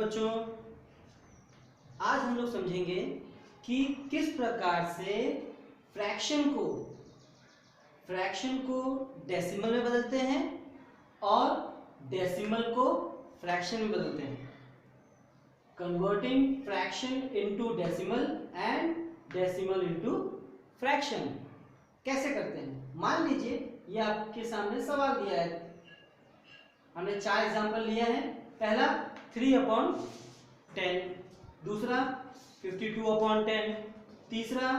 बच्चों, आज हम लोग समझेंगे कि किस प्रकार से फ्रैक्शन को डेसिमल में बदलते हैं और डेसिमल को फ्रैक्शन में बदलते हैं। Converting fraction into decimal and decimal into fraction कैसे करते हैं। मान लीजिए ये आपके सामने सवाल दिया है, हमने 4 एग्जांपल लिया है। पहला 3/10, दूसरा 52/10, तीसरा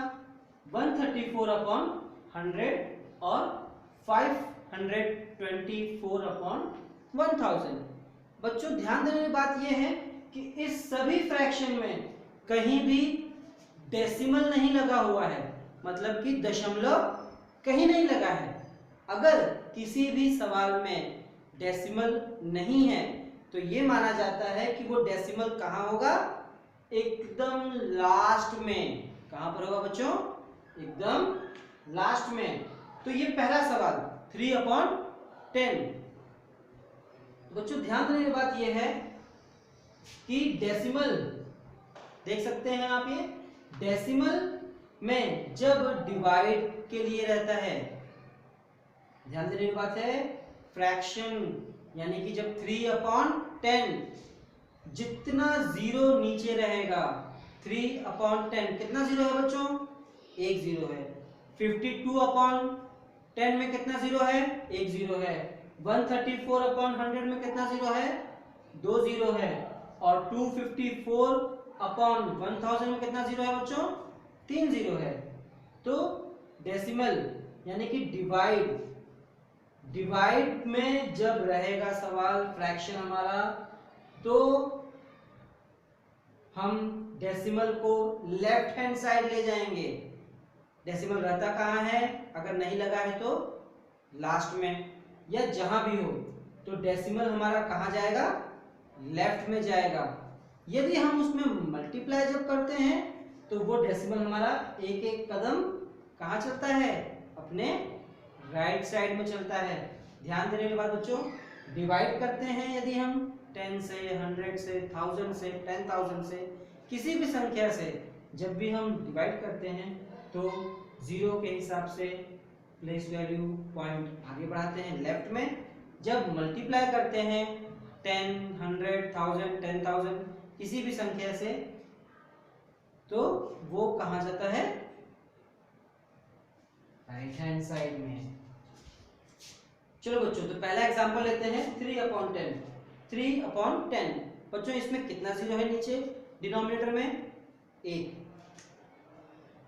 134/100 और 524/1000। बच्चों ध्यान देने की बात यह है कि इस सभी फ्रैक्शन में कहीं भी डेसिमल नहीं लगा हुआ है, मतलब कि दशमलव कहीं नहीं लगा है। अगर किसी भी सवाल में डेसिमल नहीं है तो ये माना जाता है कि वो डेसिमल कहाँ होगा, एकदम लास्ट में। कहाँ पर होगा बच्चों, एकदम लास्ट में। तो ये पहला सवाल 3/10। बच्चों ध्यान देने की बात यह है कि डेसिमल देख सकते हैं आप, ये डेसिमल में जब डिवाइड के लिए रहता है, ध्यान देने की बात है, फ्रैक्शन यानी कि जब 3/10 जितना जीरो नीचे रहेगा, 3/10 कितना जीरो है बच्चों, एक जीरो है। 52/10 में कितना जीरो है, एक जीरो है। 134/100 में कितना जीरो है, 2 जीरो है। और 254/1000 में कितना जीरो है बच्चों, 3 जीरो है। तो डेसिमल यानी कि डिवाइड में जब रहेगा सवाल फ्रैक्शन हमारा, तो हम डेसिमल को लेफ्ट हैंड साइड ले जाएंगे। डेसिमल रहता कहाँ है, अगर नहीं लगा है तो लास्ट में या जहां भी हो, तो डेसिमल हमारा कहाँ जाएगा, लेफ्ट में जाएगा। यदि हम उसमें मल्टीप्लाई जब करते हैं तो वो डेसिमल हमारा एक एक कदम कहाँ चलता है, अपने राइट साइड में चलता है। ध्यान देने के बाद बच्चों, डिवाइड करते हैं यदि हम 10 से, 100 से, 1000 से, 10,000 से, किसी भी संख्या से जब भी हम डिवाइड करते हैं तो जीरो के हिसाब से प्लेस वैल्यू पॉइंट आगे बढ़ाते हैं लेफ्ट में। जब मल्टीप्लाई करते हैं 10, 100, 1000, 10,000 किसी भी संख्या से, तो वो कहाँ जाता है, राइट हैंड साइड में। चलो बच्चों, तो पहला एग्जांपल लेते हैं 3/10। 3/10 बच्चों, इसमें कितना जीरो है नीचे डिनोमिनेटर में, 1।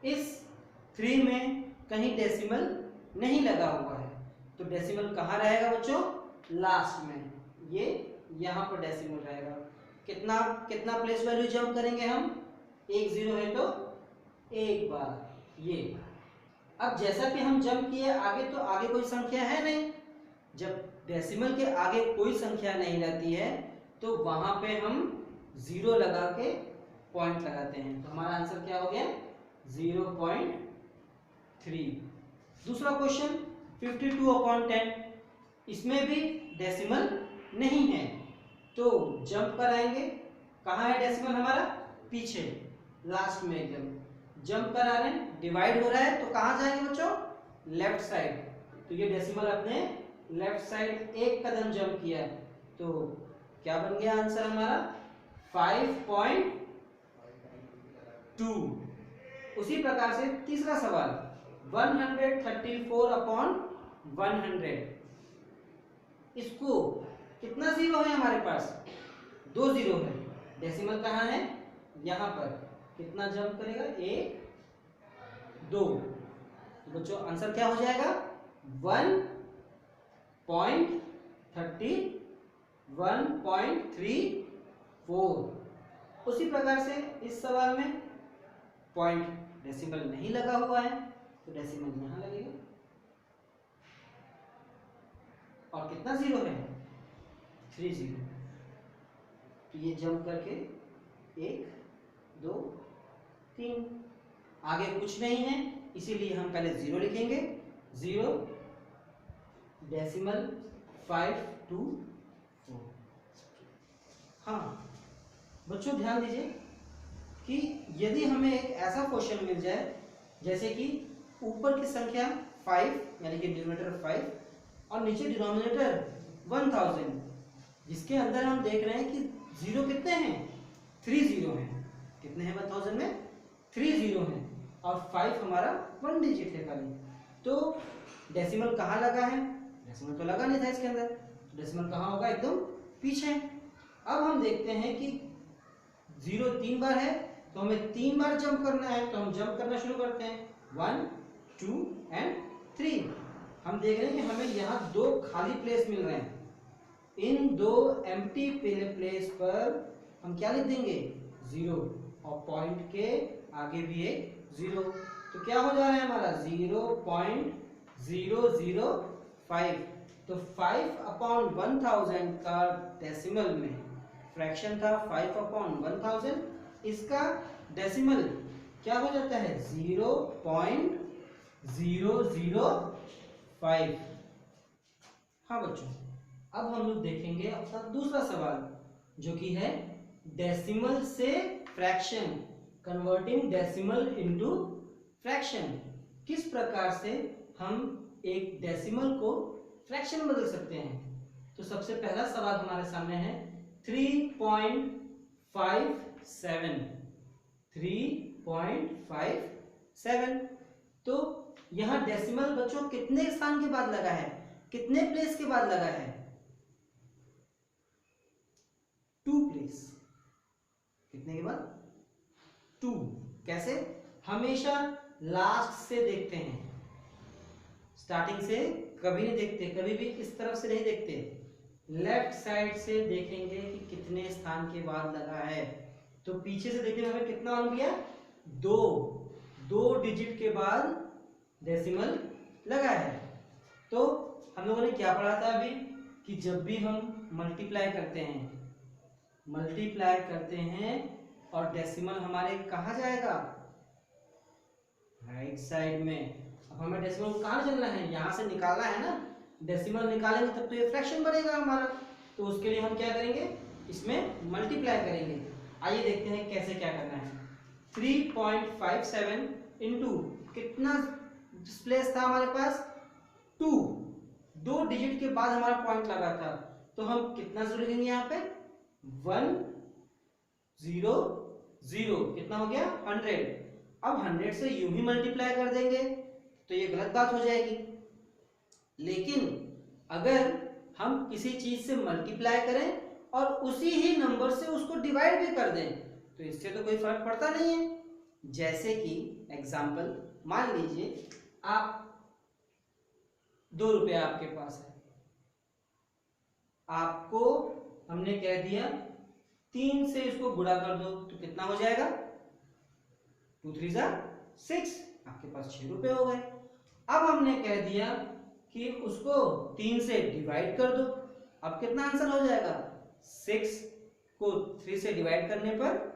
इस 3 में कहीं डेसिमल नहीं लगा हुआ है, तो डेसिमल कहाँ रहेगा बच्चों, लास्ट में। ये यहाँ पर डेसिमल रहेगा। कितना कितना प्लेस वैल्यू जंप करेंगे हम, 1 जीरो है तो एक बार ये। अब जैसा कि हम जंप किए आगे, तो आगे कोई संख्या है नहीं। जब डेसिमल के आगे कोई संख्या नहीं रहती है तो वहां पे हम जीरो लगा के पॉइंट लगाते हैं। तो हमारा आंसर क्या हो गया, 0.3। दूसरा क्वेश्चन 52/10, इसमें भी डेसिमल नहीं है, तो जंप कराएंगे। कहाँ है डेसिमल हमारा, पीछे लास्ट में एकदम। जंप करा रहे हैं, डिवाइड हो रहा है, तो कहाँ जाएंगे बच्चों, लेफ्ट साइड। तो ये डेसिमल अपने लेफ्ट साइड एक कदम जंप किया, तो क्या बन गया आंसर हमारा, 5.2। उसी प्रकार से तीसरा सवाल 134/100, इसको कितना जीरो है हमारे पास, 2 जीरो है। डेसिमल कहाँ है, यहाँ पर। कितना जंप करेगा, 1, 2। तो बच्चों आंसर क्या हो जाएगा, 1.34। उसी प्रकार से इस सवाल में पॉइंट डेसिमल नहीं लगा हुआ है, तो डेसिमल यहाँ लगेगा। और कितना जीरो है, 3 जीरो। तो ये जंप करके 1, 2, 3, आगे कुछ नहीं है, इसीलिए हम पहले जीरो लिखेंगे। 0 डेसिमल 524। हाँ, बच्चों ध्यान दीजिए कि यदि हमें एक ऐसा क्वेश्चन मिल जाए जैसे कि ऊपर की संख्या 5 यानी कि डिनोमिनेटर 5 और नीचे डिनोमिनेटर 1000, जिसके अंदर हम देख रहे हैं कि जीरो कितने हैं, 3 जीरो हैं। कितने हैं 1000 में, 3 जीरो हैं और 5 हमारा 1 डिजिट है खाली। तो डेसिमल कहाँ लगा है, डेसिमल तो लगा नहीं था इसके अंदर, डेसिमल कहाँ होगा, एकदम पीछे। अब हम देखते हैं कि जीरो 3 बार है तो हमें 3 बार जंप करना है, तो हम जंप करना शुरू करते हैं 1 2 एंड 3। हम देख रहे हैं कि हमें यहाँ 2 खाली प्लेस मिल रहे हैं। इन 2 एम्प्टी प्लेस पर हम क्या लिख देंगे, 0, और पॉइंट के आगे भी एक 0। तो क्या हो जा रहा है हमारा 0.005। तो 5/1000 का डेसिमल में फ्रैक्शन था 5/1000, इसका डेसिमल क्या हो जाता है 0.005। हाँ बच्चों, अब हम लोग देखेंगे अपना दूसरा सवाल जो कि है डेसिमल से fraction, converting decimal into fraction. किस प्रकार से हम एक डेसिमल को फ्रैक्शन बदल सकते हैं। तो सबसे पहला सवाल हमारे सामने है 3.57। तो यहां डेसिमल बच्चों कितने स्थान के बाद लगा है, कितने प्लेस के बाद लगा है, 2 प्लेस। कितने के बाद, 2। कैसे, हमेशा लास्ट से देखते हैं, स्टार्टिंग से कभी नहीं देखते, कभी भी इस तरफ से नहीं देखते, लेफ्ट साइड से देखेंगे कि कितने स्थान के बाद लगा है। तो पीछे से देखने में हमें कितना मालूम गया, 2 डिजिट के बाद डेसिमल लगा है। तो हम लोगों ने क्या पढ़ा था अभी कि जब भी हम मल्टीप्लाई करते हैं और डेसिमल हमारे कहाँ जाएगा, राइट साइड में। अब हमें डेसिमल कहाँ चलना है, यहाँ से निकालना है ना, डेसिमल निकालेंगे तब तो ये फ्रैक्शन बनेगा हमारा। तो उसके लिए हम क्या करेंगे, इसमें मल्टीप्लाई करेंगे। आइए देखते हैं कैसे क्या करना है। 3.57 इंटू कितना प्लेस था हमारे पास, 2 डिजिट के बाद हमारा पॉइंट लगा था, तो हम कितना जोड़ देंगे यहाँ पे 100, कितना हो गया 100। अब 100 से यूं ही मल्टीप्लाई कर देंगे तो ये गलत बात हो जाएगी। लेकिन अगर हम किसी चीज से मल्टीप्लाई करें और उसी ही नंबर से उसको डिवाइड भी कर दें तो इससे तो कोई फर्क पड़ता नहीं है। जैसे कि एग्जाम्पल मान लीजिए आप 2 रुपया आपके पास है, आपको हमने कह दिया 3 से इसको गुणा कर दो तो कितना हो जाएगा, 2 3 6, आपके पास 6 रुपए हो गए। अब हमने कह दिया कि उसको 3 से डिवाइड कर दो, अब कितना आंसर हो जाएगा, 6 को 3 से डिवाइड करने पर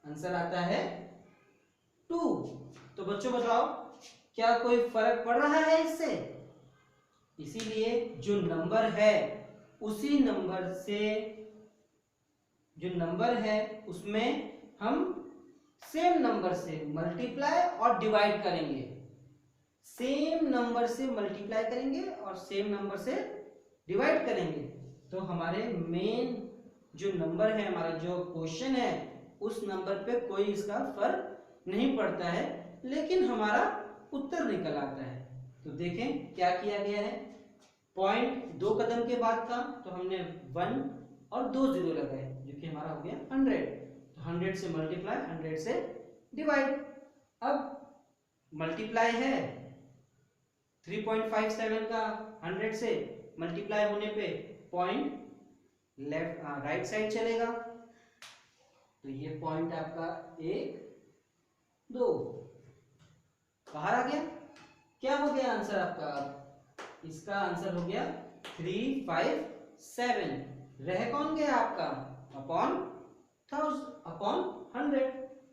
आंसर आता है 2। तो बच्चों बताओ क्या कोई फर्क पड़ रहा है इससे। इसीलिए जो नंबर है उसी नंबर से, जो नंबर है उसमें हम सेम नंबर से मल्टीप्लाई और डिवाइड करेंगे, सेम नंबर से मल्टीप्लाई करेंगे और सेम नंबर से डिवाइड करेंगे। तो हमारे मेन जो नंबर है, हमारा जो क्वेश्चन है, उस नंबर पे कोई इसका फर्क नहीं पड़ता है, लेकिन हमारा उत्तर निकल आता है। तो देखें क्या किया गया है, पॉइंट 2 कदम के बाद था तो हमने 1 और 2 जीरो लगाए जो कि हमारा हो गया 100। तो 100 से मल्टीप्लाई, 100 से डिवाइड। अब मल्टीप्लाई है 3.57 का 100 से मल्टीप्लाई होने पे पॉइंट लेफ्ट राइट साइड चलेगा, तो ये पॉइंट आपका 1 2 बाहर आ गया। क्या हो गया आंसर आपका, इसका आंसर हो गया 357। रह कौन गया आपका, अपॉन 100।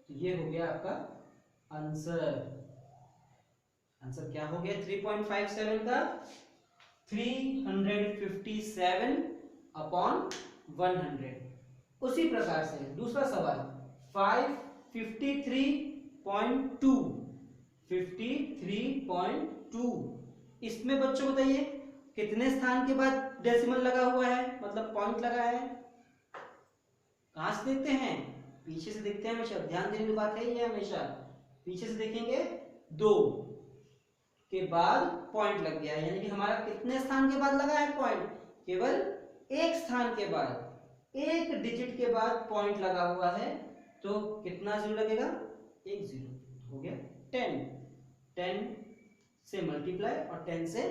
तो ये हो गया आपका आंसर। आंसर क्या हो गया 3.57 का 357 अपॉन 100। उसी प्रकार से दूसरा सवाल 553.2 53.2 इसमें बच्चों बताइए कितने स्थान के बाद डेसिमल लगा हुआ है, मतलब पॉइंट लगा है। कहां से देखते हैं? पीछे से देखते हैं हमेशा, ध्यान देने की बात है ये, हमेशा पीछे से देखेंगे। 2 के बाद पॉइंट लग गया, यानी कि हमारा कितने स्थान के बाद लगा है पॉइंट? केवल एक स्थान के बाद, एक डिजिट के बाद पॉइंट लगा हुआ है, तो कितना जीरो लगेगा? एक जीरो हो गया 10। 10 से मल्टीप्लाई और 10 से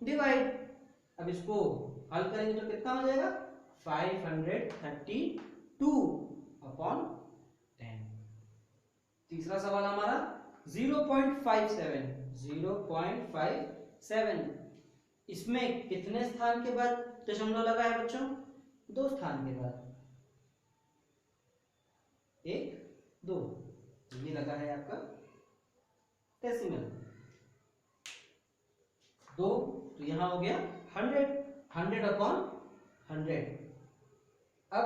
डिवाइड। अब इसको हल करेंगे तो कितना हो जाएगा? 532/10। तीसरा सवाल हमारा 0.57 इसमें कितने स्थान के बाद दशमलव लगा है बच्चों? 2 स्थान के बाद, 1 2, ये लगा है आपका डेसिमल 2, तो यहां हो गया 100/100। अब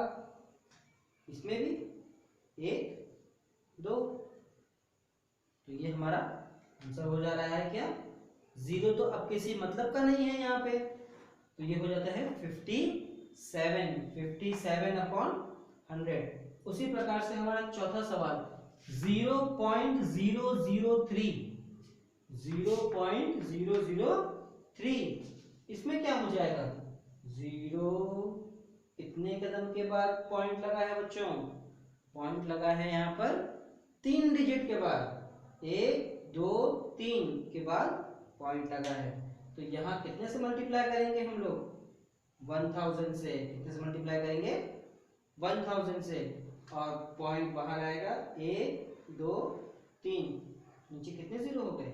इसमें भी 1 2, तो ये हमारा आंसर हो जा रहा है क्या? 0 तो अब किसी मतलब का नहीं है यहाँ पे, तो ये हो जाता है 57/100। उसी प्रकार से हमारा चौथा सवाल 0.003 इसमें क्या हो जाएगा? 0 कितने कदम के बाद पॉइंट लगा है बच्चों? पॉइंट लगा है यहाँ पर 3 डिजिट के बाद, 1 2 3 के बाद पॉइंट लगा है, तो यहाँ कितने से मल्टीप्लाई करेंगे हम लोग? 1000 से। कितने से मल्टीप्लाई करेंगे? 1000 से, और पॉइंट बाहर आएगा 1 2 3, नीचे कितने जीरो हो गए?